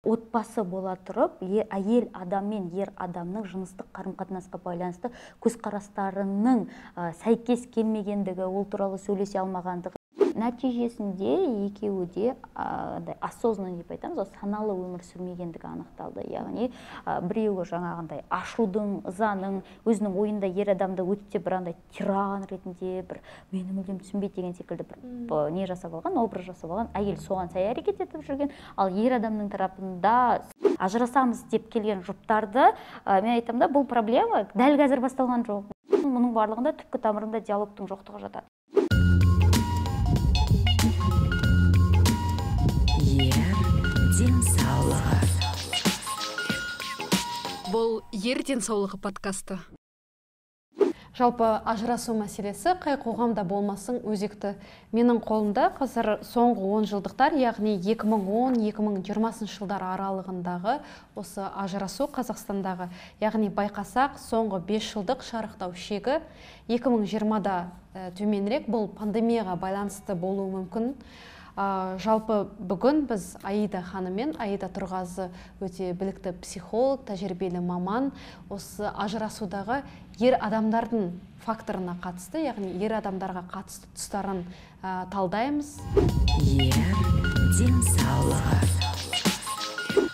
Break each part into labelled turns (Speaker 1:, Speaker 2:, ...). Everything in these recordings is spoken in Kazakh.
Speaker 1: отбасы бола тұрып, әйел адам мен ер адамның жыныстық қарым-қатынасқа байланысты көзқарастарының сәйкес келмегендігі, ол туралы сөйлесе алмағандығы. Нәтижесінде екеуі де осознанный деп айтамыз, саналы өмір сүрмегендігі анықталды. Яғни біреуі жаңағындай ашудың, ызаның, өзінің ойында ер адамды өте бір андай тиран ретінде, бір мені мүлдем түсінбейді деген секілді бір не жасап алған, образ жасап алған, әйел соған сай әрекет етіп жүрген. Ал ер адамның тарапында ажырасамыз деп келген жұптарды, мен айтамын да, бұл проблема дәл қазір басталған жоқ. Мұның барлығында түпкі тамырында диалогтың жоқтығы жатады.
Speaker 2: Денсаулығы. Бұл ер денсаулығы подкасты.
Speaker 3: Жалпы ажырасу мәселесі қай қоғамда болмасын өзекті. Менің қолымда қазір соңғы 10 жылдықтар, яғни 2010-2020 жылдар аралығындағы осы ажырасу Қазақстандағы, яғни байқасақ соңғы 5 жылдық шарықтау шегі 2020-да төменірек, бұл пандемияға байланысты болуы мүмкін. Жалпы бүгін біз Аида ханыммен, Аида Тұрғазы өте білікті психолог, тәжірибелі маман, осы ажырасудағы ер адамдардың факторына қатысты, яғни ер адамдарға қатысты тұстарын талдаймыз.
Speaker 2: Ер денсаулығы.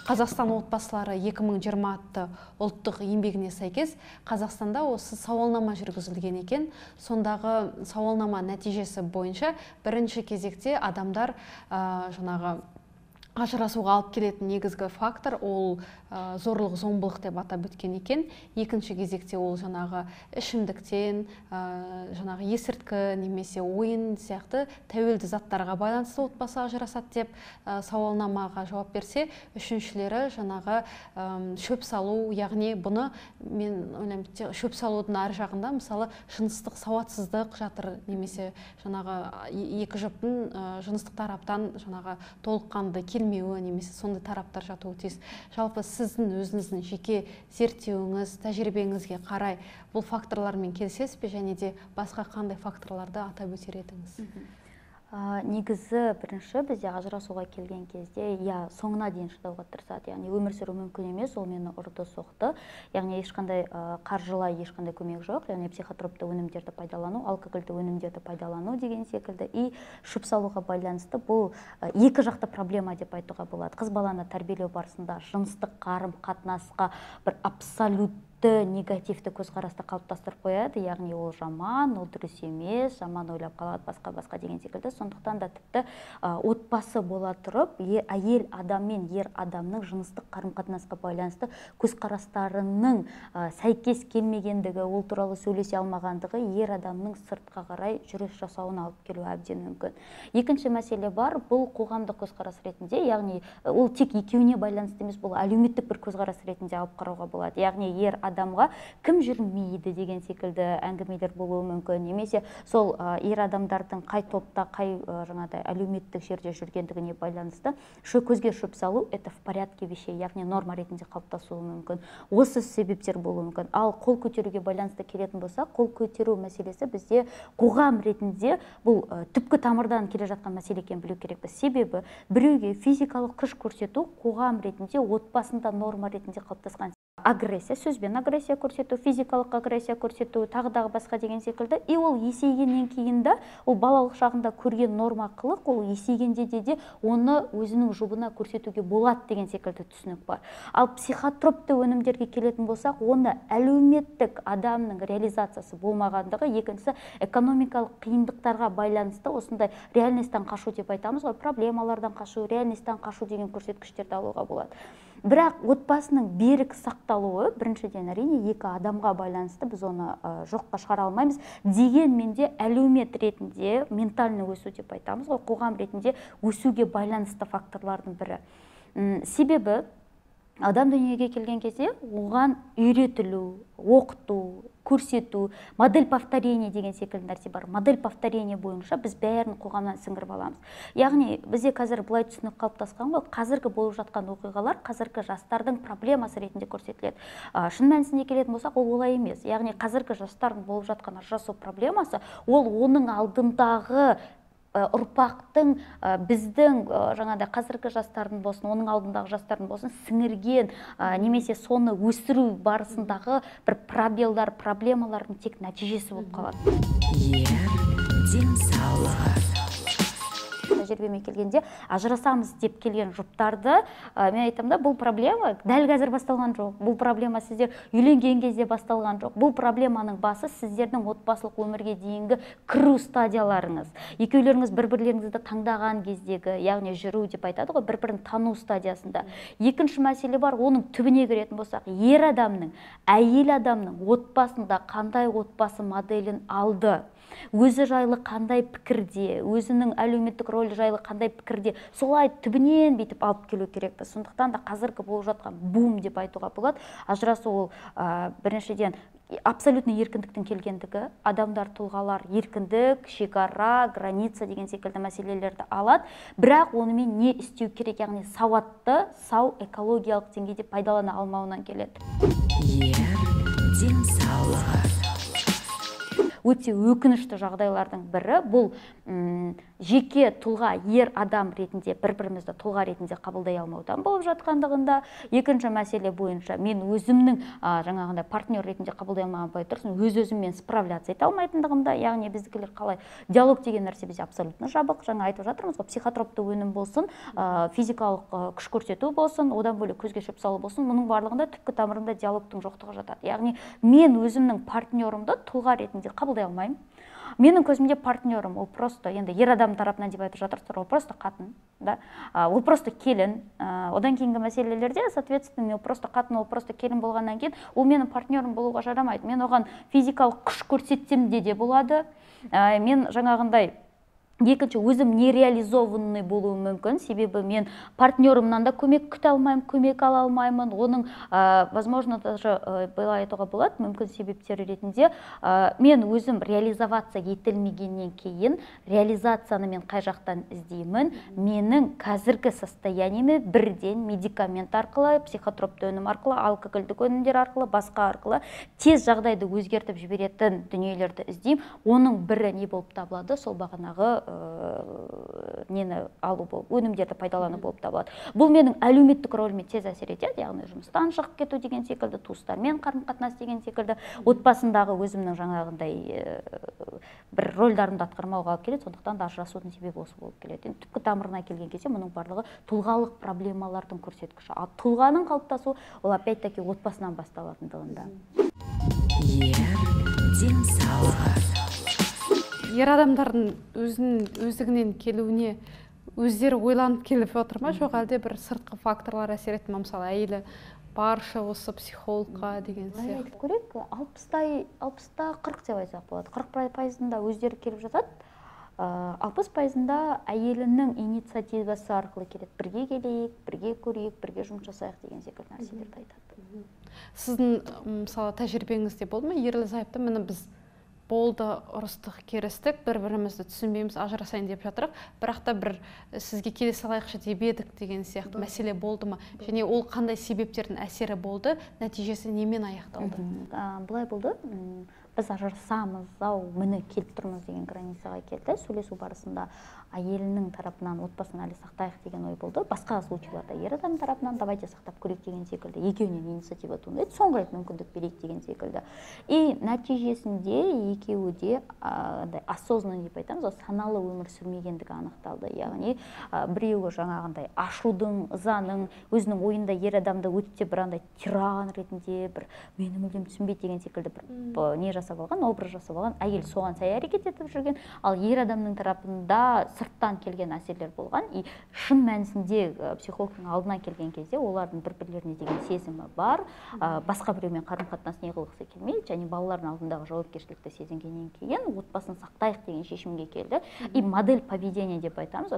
Speaker 3: Қазақстан отбасылары 2020 атты ұлттық еңбегіне сәйкес Қазақстанда осы сауалнама жүргізілген екен. Сондағы сауалнама нәтижесі бойынша бірінші кезекте адамдар жаңағы ажырасуға алып келетін негізгі фактор ол зорлық зомбылық деп атап өткен екен. Екінші кезекте ол жаңағы ішімдіктен, жаңағы есірткі немесе ойын сияқты тәуелді заттарға байланысты отбасы ажырасады деп сауалнамаға жауап берсе, үшіншілері жаңағы шөп салу, яғни бұны мен ойлаймын, шөп салудың ар жағында мысалы жыныстық сауатсыздық жатыр, немесе жаңағы екі жұптың жыныстық тараптан жаңағы толыққанды келмеуі немесе сондай тараптар жатуы тиіс. Жалпы сіздің өзіңіздің жеке зерттеуіңіз, тәжірибеңізге қарай бұл факторлармен келісесіз бе, және де басқа қандай факторларды атап өтер едіңіз?
Speaker 1: Негізі бірінші бізде ажырасуға келген кезде соңына дейін шыдауға тырысады. Яғни өмір сүру мүмкін емес, ол мені ұрды соқты. Яғни ешқандай қаржылай ешқандай көмек жоқ. Яғни психотропты өнімдерді пайдалану, алкогольді өнімдерді пайдалану деген секілді. И шөп салуға байланысты бұл екі жақты проблема деп айтуға болады. Қыз баланы тәрбиелеу барысында жыныстық қарым-қатынасқа бір абсолютті негативті көзқарасты қалыптастырып қояды, яғни ол жаман, ол дұрыс емес, жаман ойлап қалады, басқа деген секілді. Сондықтан да тіпті отбасы бола тұрып, әйел адам мен ер адамның жыныстық қарым-қатынасқа байланысты көзқарастарының сәйкес келмегендігі, ол туралы сөйлесе алмағандығы ер адамның сыртқа қарай жүріс жасауына алып келуі әбден мүмкін. Екінші мәселе бар, бұл қоғамдық көзқарас ретінде, яғни ол тек екеуіне байланысты емес, бұл әлеуметтік бір көзқарас ретінде алып қарауға болады. Яғни ер адамға кім жүрмейді деген секілді әңгімелер болуы мүмкін, немесе сол ер адамдардың қай топта, қай жаңағыдай әлеуметтік жерде жүргендігіне байланысты көзге шөп салу это в порядке вещей, яғни норма ретінде қалыптасуы мүмкін. Осы себептер болуы мүмкін. Ал қол көтеруге байланысты келетін болса, қол көтеру мәселесі бізде қоғам ретінде бұл түпкі тамырдан келе жатқан мәселе екенін білу керекпіз. Себебі біреуге физикалық күш көрсету қоғам ретінде отбасында норма ретінде қалыптасқан. Агрессия, сөзбен агрессия көрсету, физикалық агрессия көрсету, тағыдағы басқа деген секілді. И ол есейгеннен кейін де, ол балалық шағында көрген норма қылық, ол есейгенде де оны өзінің жұбына көрсетуге болады деген секілді түсінік бар. Ал психотропты өнімдерге келетін болсақ, оны әлеуметтік адамның реализациясы болмағандығы, екіншісі экономикалық қиындықтарға байланысты осындай реальностьтан қашу деп айтамыз ғой, проблемалардан қашу, реальностьтан қашу деген көрсеткіштерді алуға болады. Бірақ отбасының берік сақталуы біріншіден әрине екі адамға байланысты, біз оны жоққа шығара алмаймыз. Дегенмен де әлеумет ретінде ментальный өсу деп айтамыз ғой, қоғам ретінде өсуге байланысты факторлардың бірі. Себебі адам дүниеге келген кезде оған үйретілу, оқыту, көрсету, модель повторения деген секілді нәрсе бар. Модель повторения бойынша біз бәрін қоғамнан сіңіріп аламыз. Яғни бізде қазір былай түсінік қалыптасқан ғой, қазіргі болып жатқан оқиғалар қазіргі жастардың проблемасы ретінде көрсетіледі. Шын мәнісіне келетін болсақ, ол олай емес. Яғни қазіргі жастардың болып жатқан ажырасу проблемасы, ол оның алдындағы ұрпақтың біздің жаңағыдай қазіргі жастардың болсын, оның алдындағы жастардың болсын сіңірген немесе соны өсіру барысындағы бір пробелдар, проблемалардың тек нәтижесі болып қалады.
Speaker 2: Денсаулығы.
Speaker 1: Тәжірибеме келгенде ажырасамыз деп келген жұптарды мен айтамын да, бұл проблема дәл қазір басталған жоқ. Бұл проблема сіздер үйленген кезде басталған жоқ. Бұл проблеманың басы сіздердің отбасылық өмірге дейінгі кіру стадияларыңыз. Екеулеріңіз бір-бірлеріңізді таңдаған кездегі, яғни жүру деп айтады ғой, бір-бірін тану стадиясында. Екінші мәселе бар, оның түбіне кіретін болсақ, ер адамның, әйел адамның отбасында қандай отбасы моделін алды, өзі жайлы қандай пікірде, өзінің әлеуметтік рөлі жайлы қандай пікірде, солай түбінен бүйтіп алып келу керекпіз. Сондықтан да қазіргі болып жатқан бум деп айтуға болады. Ажырасу ол біріншіден абсолютно еркіндіктің келгендігі, адамдар, тұлғалар еркіндік, шекара, граница деген секілді мәселелерді алады. Бірақ онымен не істеу керек, яғни сауатты, сау экологиялық деңгейде пайдалана алмауынан келеді.
Speaker 2: Денсаулығы.
Speaker 1: Өте өкінішті жағдайлардың бірі бұл жеке тұлға, ер адам ретінде бір-бірімізді тұлға ретінде қабылдай алмаудан болып жатқандығында. Екінші мәселе бойынша мен өзімнің жаңағындай партнер ретінде қабылдай алмай тұрсын, өз-өзіммен справляться ете алмайтындығымда, яғни біздікілер қалай диалог деген нәрсе бізде абсолютно жабық. Жаңа айтып жатырмыз ғой, психотропты өнім болсын, физикалық күш көрсету болсын, одан бөлек көзге шөп салу болсын, мұның барлығында түпкі тамырында диалогтың жоқтығы жатады. Яғни мен өзімнің партнерымды тұлға ретінде қабылдай алмаймын. Менің көзімде партнерім ол просто, енді ер адам тарапынан деп айтып жатырсыздар, ол просто қатын, да? Ол просто келін. Одан кейінгі мәселелерде, соответственно, ол просто қатын, ол просто келін болғаннан кейін, ол менің партнерім болуға жарамайды. Мен оған физикалық күш көрсетсем де болады. Мен жаңағындай екінші, өзім нереализованный болуы мүмкін, себебі мен партнерымнан да көмек күте алмаймын, көмек ала алмаймын. Оның, возможно, даже былай айтуға болады, мүмкін себептері ретінде, мен өзім реализация етілмегеннен кейін, реализацияны мен қай жақтан іздеймін, менің қазіргі состояниеме бірден медикамент арқылы, психотропты өнім арқылы, алкогольдік өнімдер арқылы, басқа арқылы тез жағдайды өзгертіп жіберетін дүниелерді іздеймін. Оның бірі не болып табылады, сол бағанағы нені алу болып, өнімдерді пайдалану болып табылады. Бұл менің әлеуметтік рөліме тез әсер етеді, яғни жұмыстан шығып кету деген секілді, туыстармен қарым-қатынас деген секілді, отбасындағы өзімнің жаңағындай бір рөлдарымды атқармауға алып келеді. Сондықтан да ажырасудың себебі осы болып келеді. Түпкі тамырына келген кезде мұның барлығы тұлғалық проблемалардың көрсеткіші. Ал тұлғаның қалыптасуы ол опять-таки отбасынан басталатындығында.
Speaker 2: Денсаулығы.
Speaker 3: Ер адамдардың өздігінен келуіне өздері ойланып келіп отыр ма, жоқ әлде бір сыртқы факторлар әсер етті ме? Мысалы, әйелі барша осы психологқа деген сияқты.
Speaker 1: Көрек, 60-та 40 деп айтсақ болады. 40%-ында өздері келіп жатады, 60%-ында әйелінің инициативасы арқылы келеді. Бірге келейік, бірге көрейік, бірге жұмыс жасайық деген секілді нәрселерді айтады.
Speaker 3: Сіздің, мысалы, тәжірибеңізде болды ма? Ерлі-зайыпты, міне біз болды, ұрыстық, керістік, бір-бірімізді түсінбейміз, ажырасайын деп жатырық, бірақ та бір сізге келе салайықшы деп едік деген сияқты мәселе болды ма? Және ол қандай себептердің әсері болды, нәтижесі немен аяқталды?
Speaker 1: Бұлай болды, біз ажырасамыз, міне келіп тұрмыз деген границаға келді. Сөйлесу барысында әйелінің тарапынан отбасын әлі сақтайық деген ой болды. Басқа случайларда ер адам тарапынан давайте сақтап көрейік деген секілді, екеуінен инициатива туындайды, соңғы рет мүмкіндік берейік деген секілді. И нәтижесінде екеуі де осознанно деп айтамыз, саналы өмір сүрмегендігі анықталды. Яғни біреуі жаңағындай ашудың, ызаның, өзінің ойында ер адамды өте бір андай тиран ретінде, бір мені мүлдем түсінбейді деген секілді бір не жасап алған, образ жасап алған, әйел соған сай әрекет етіп жүрген, ал ер адамның тарапында сырттан келген әсерлер болған. И шын мәнісінде психологтың алдына келген кезде олардың бір-бірлеріне деген сезімі бар, басқа біреумен қарым-қатынас неғылғысы келмейді, және балалардың алдындағы жауапкершілікті сезінгеннен кейін отбасын сақтайық деген шешімге келді. И модель поведения деп айтамыз,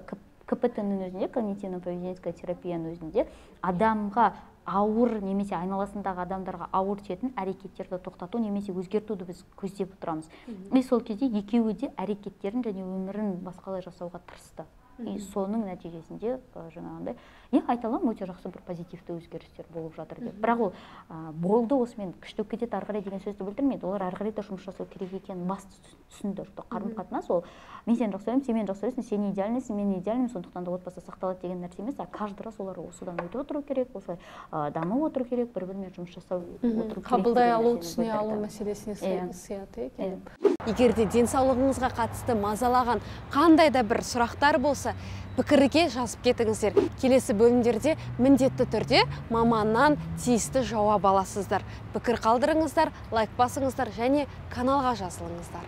Speaker 1: КПТ-нің өзінде, когнитивно-поведенческая терапияның өзінде адамға ауыр немесе айналасындағы адамдарға ауыр тиетін әрекеттерді тоқтату немесе өзгертуді біз көздеп отырамыз. И сол кезде екеуі де әрекеттерін және өмірін басқалай жасауға тырысты. и соның нәтижесінде жаңағындай айта аламын, өте жақсы бір позитивті өзгерістер болып жатыр деп. Бірақ ол болды осымен күштеп кетеді ары қарай деген сөзді білдірмейді. Олар ары қарай да жұмыс жасау керек екенін басты түсінді. Қарым-қатынас ол мен сені жақсы көремін, сен мені жақсы көресің, сен идеальныйсың, мен идеальным, сондықтан да отбасы сақталады деген нәрсе емес. Каждый раз олар осыдан өтіп отыру керек, осылай дамып отыру керек, бір-бірімен жұмыс жасау отыру керек.
Speaker 3: Қабылдай алу, түсіне алу мәселесіне сияқты екен. Егер де денсаулығыңызға қатысты мазалаған қандай да бір сұрақтар болса, пікірге жазып кетіңіздер. Келесі бөлімдерде міндетті түрде маманнан тиісті жауап аласыздар. Пікір қалдырыңыздар, лайк басыңыздар және каналға жазылыңыздар.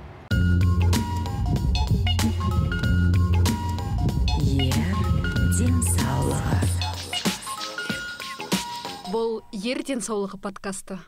Speaker 2: Денсаулығы.
Speaker 3: Бұл Ер денсаулығы подкасты.